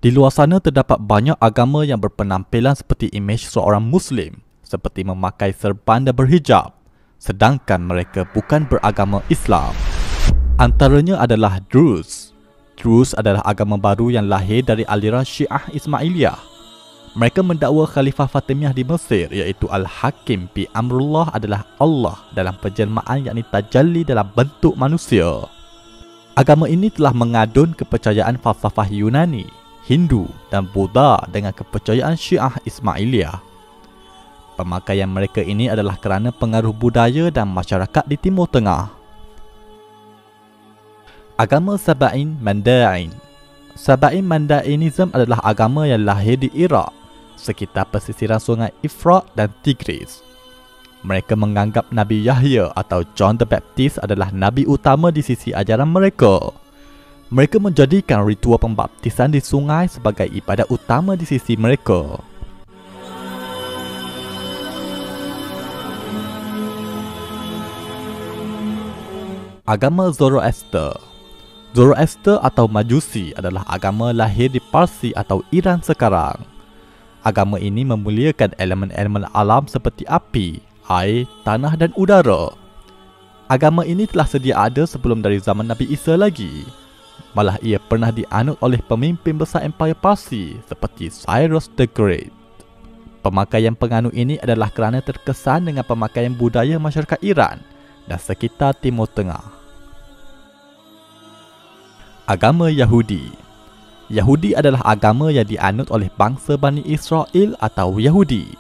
Di luar sana terdapat banyak agama yang berpenampilan seperti imej seorang Muslim, seperti memakai serban dan berhijab, sedangkan mereka bukan beragama Islam. Antaranya adalah Druze. Druze adalah agama baru yang lahir dari aliran Syiah Ismailiyah. Mereka mendakwa Khalifah Fatimiyah di Mesir iaitu Al-Hakim bi Amrullah adalah Allah dalam penjelmaan yakni tajalli dalam bentuk manusia. Agama ini telah mengadun kepercayaan falsafah Yunani, Hindu dan Buddha dengan kepercayaan Syiah Ismailiyah. Pemakaian mereka ini adalah kerana pengaruh budaya dan masyarakat di Timur Tengah. Agama Saba'in Mandain. Saba'in Mandainism adalah agama yang lahir di Iraq, sekitar pesisiran sungai Efrat dan Tigris. Mereka menganggap Nabi Yahya atau John the Baptist adalah Nabi utama di sisi ajaran mereka. Mereka menjadikan ritual pembaptisan di sungai sebagai ibadat utama di sisi mereka. Agama Zoroaster. Zoroaster atau Majusi adalah agama lahir di Parsi atau Iran sekarang. Agama ini memuliakan elemen-elemen alam seperti api, air, tanah dan udara. Agama ini telah sedia ada sebelum dari zaman Nabi Isa lagi. Malah ia pernah dianut oleh pemimpin besar Empire Parsi seperti Cyrus the Great. Pemakaian penganut ini adalah kerana terkesan dengan pemakaian budaya masyarakat Iran dan sekitar Timur Tengah. Agama Yahudi. Yahudi adalah agama yang dianut oleh bangsa Bani Israel atau Yahudi.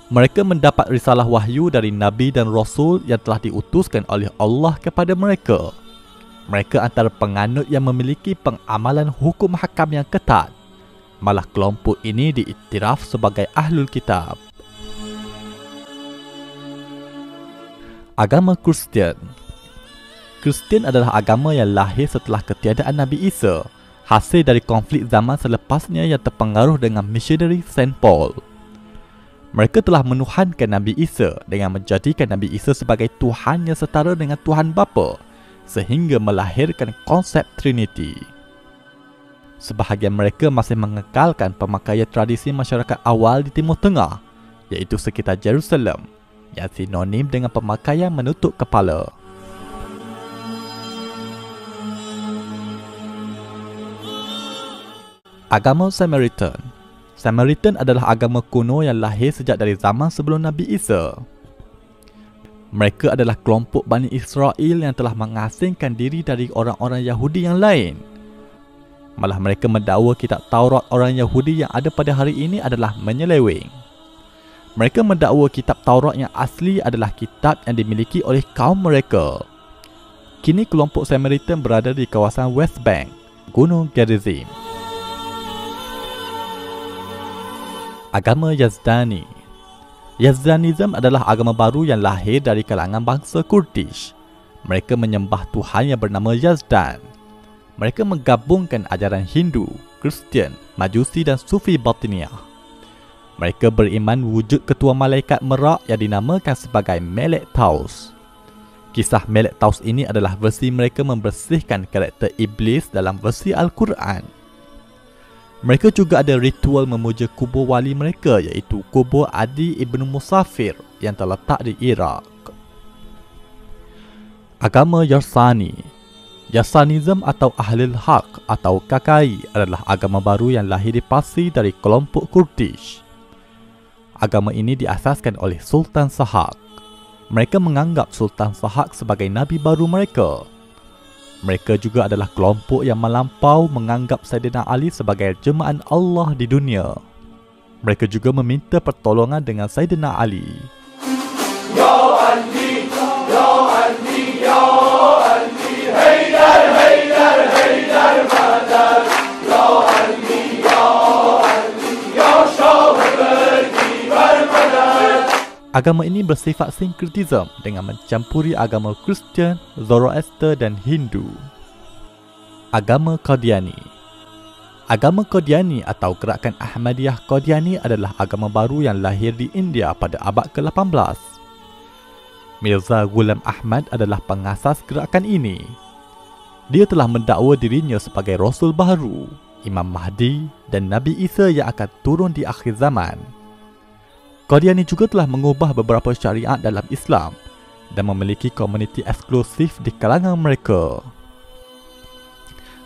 Mereka mendapat risalah wahyu dari Nabi dan Rasul yang telah diutuskan oleh Allah kepada mereka. Mereka antara penganut yang memiliki pengamalan hukum hakam yang ketat. Malah kelompok ini diiktiraf sebagai Ahlul Kitab. Agama Kristian. Kristian adalah agama yang lahir setelah ketiadaan Nabi Isa, hasil dari konflik zaman selepasnya yang terpengaruh dengan misionari Saint Paul. Mereka telah menuhankan Nabi Isa dengan menjadikan Nabi Isa sebagai Tuhan yang setara dengan Tuhan Bapa, sehingga melahirkan konsep Trinity. Sebahagian mereka masih mengekalkan pemakaian tradisi masyarakat awal di Timur Tengah, iaitu sekitar Jerusalem, yang sinonim dengan pemakaian menutup kepala. Agama Samaritan. Samaritan adalah agama kuno yang lahir sejak dari zaman sebelum Nabi Isa. Mereka adalah kelompok Bani Israel yang telah mengasingkan diri dari orang-orang Yahudi yang lain. Malah mereka mendakwa kitab Taurat orang Yahudi yang ada pada hari ini adalah menyeleweng. Mereka mendakwa kitab Taurat yang asli adalah kitab yang dimiliki oleh kaum mereka. Kini kelompok Samaritan berada di kawasan West Bank, Gunung Gerizim. Agama Yazdani. Yazdanism adalah agama baru yang lahir dari kalangan bangsa Kurdish. Mereka menyembah Tuhan yang bernama Yazdan. Mereka menggabungkan ajaran Hindu, Kristian, Majusi dan Sufi Batiniyah. Mereka beriman wujud ketua malaikat Merak yang dinamakan sebagai Melek Taus. Kisah Melek Taus ini adalah versi mereka membersihkan karakter iblis dalam versi Al-Quran. Mereka juga ada ritual memuja kubur wali mereka iaitu kubur Adi Ibn Musafir yang terletak di Iraq. Agama Yarsani. Yarsanism atau Ahlul Haq atau KKI adalah agama baru yang lahir di Parsi dari kelompok Kurdish. Agama ini diasaskan oleh Sultan Sahak. Mereka menganggap Sultan Sahak sebagai nabi baru mereka. Mereka juga adalah kelompok yang melampau menganggap Saidina Ali sebagai jemaah Allah di dunia. Mereka juga meminta pertolongan dengan Saidina Ali. Ya Ali, Ya Ali, Ya Ali, Haidar, Haidar, Haidar, Badar. Ya Ali, Ya Ali, Ya Shah berkibar badar. Agama ini bersifat sinkretism dengan mencampuri agama Kristian, Zoroaster dan Hindu. Agama Qadiani. Agama Qadiani atau gerakan Ahmadiyah Qadiani adalah agama baru yang lahir di India pada abad ke-18. Mirza Ghulam Ahmad adalah pengasas gerakan ini. Dia telah mendakwa dirinya sebagai Rasul baru. Imam Mahdi dan Nabi Isa yang akan turun di akhir zaman. Qadiani juga telah mengubah beberapa syariat dalam Islam dan memiliki komuniti eksklusif di kalangan mereka.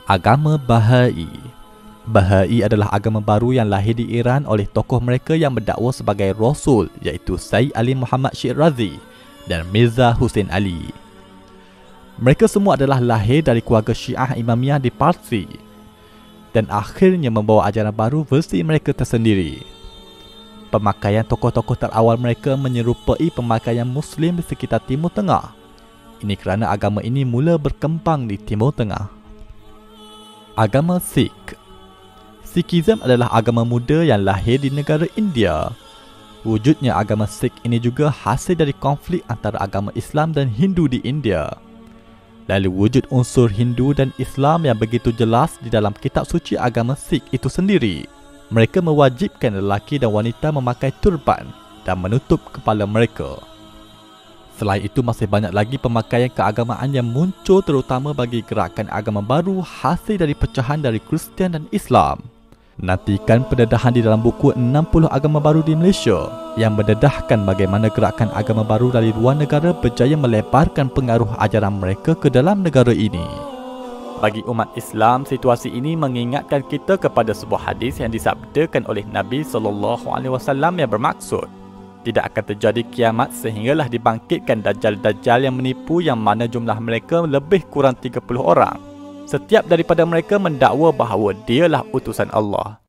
Agama Bahai. Bahai adalah agama baru yang lahir di Iran oleh tokoh mereka yang berdakwa sebagai Rasul, iaitu Sayyid Ali Muhammad Shirazi dan Mirza Hussein Ali. Mereka semua adalah lahir dari keluarga Syiah Imamiyah di Parsi dan akhirnya membawa ajaran baru versi mereka tersendiri. Pemakaian tokoh-tokoh terawal mereka menyerupai pemakaian Muslim di sekitar Timur Tengah. Ini kerana agama ini mula berkembang di Timur Tengah. Agama Sikh. Sikhism adalah agama muda yang lahir di negara India. Wujudnya agama Sikh ini juga hasil dari konflik antara agama Islam dan Hindu di India. Lalu wujud unsur Hindu dan Islam yang begitu jelas di dalam kitab suci agama Sikh itu sendiri. Mereka mewajibkan lelaki dan wanita memakai turban dan menutup kepala mereka. Selain itu, masih banyak lagi pemakaian keagamaan yang muncul terutama bagi gerakan agama baru hasil dari pecahan dari Kristian dan Islam. Nantikan pendedahan di dalam buku 60 agama baru di Malaysia yang mendedahkan bagaimana gerakan agama baru dari luar negara berjaya melebarkan pengaruh ajaran mereka ke dalam negara ini. Bagi umat Islam, situasi ini mengingatkan kita kepada sebuah hadis yang disabdakan oleh Nabi SAW yang bermaksud, tidak akan terjadi kiamat sehinggalah dibangkitkan dajjal-dajjal yang menipu yang mana jumlah mereka lebih kurang 30 orang. Setiap daripada mereka mendakwa bahawa dialah utusan Allah.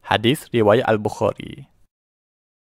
Hadis riwayat Al-Bukhari.